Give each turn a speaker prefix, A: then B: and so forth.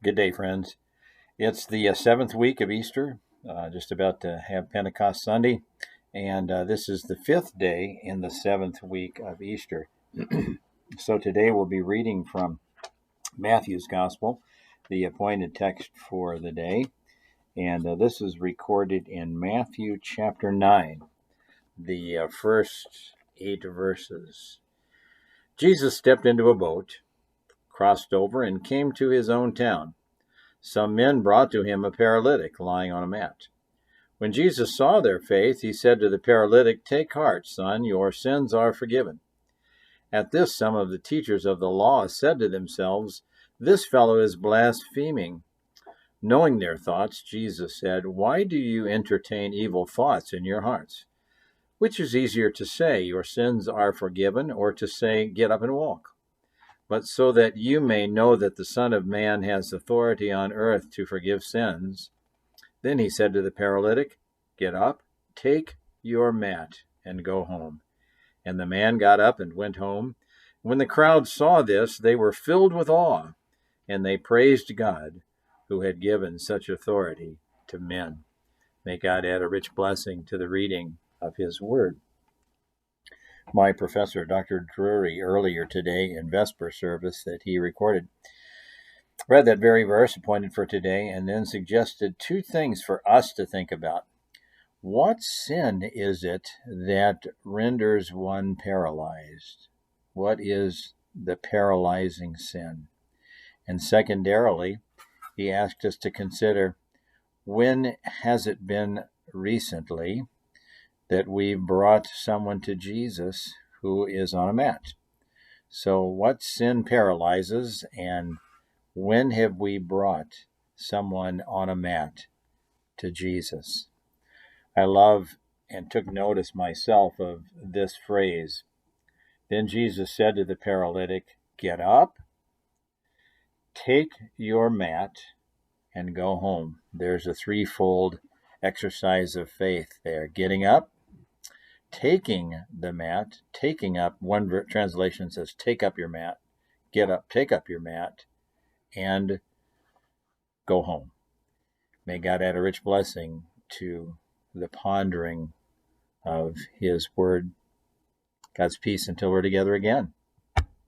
A: Good day, friends. It's the seventh week of Easter, just about to have Pentecost Sunday, and this is the fifth day in the seventh week of Easter. So today we'll be reading from Matthew's Gospel, the appointed text for the day, and this is recorded in Matthew chapter 9, the first 8 verses. Jesus stepped into a boat, crossed over, and came to his own town. Some men brought to him a paralytic lying on a mat. When Jesus saw their faith, he said to the paralytic, "Take heart, son, your sins are forgiven." At this, some of the teachers of the law said to themselves, "This fellow is blaspheming." Knowing their thoughts, Jesus said, "Why do you entertain evil thoughts in your hearts? Which is easier to say, 'Your sins are forgiven,' or to say, 'Get up and walk'? But so that you may know that the Son of Man has authority on earth to forgive sins." Then he said to the paralytic, "Get up, take your mat, and go home." And the man got up and went home. When the crowd saw this, they were filled with awe, and they praised God, who had given such authority to men. May God add a rich blessing to the reading of his word. My professor, Dr. Drury, earlier today in Vesper service that he recorded, read that very verse appointed for today and then suggested two things for us to think about. What sin is it that renders one paralyzed? What is the paralyzing sin? And secondarily, he asked us to consider, when has it been recently that we've brought someone to Jesus who is on a mat? So what sin paralyzes, and when have we brought someone on a mat to Jesus? I love and took notice myself of this phrase. Then Jesus said to the paralytic, "Get up, take your mat, and go home." There's a threefold exercise of faith there. Getting up, taking the mat, taking up, one translation says, "Take up your mat." Get up, take up your mat, and go home. May God add a rich blessing to the pondering of his word. God's peace until we're together again.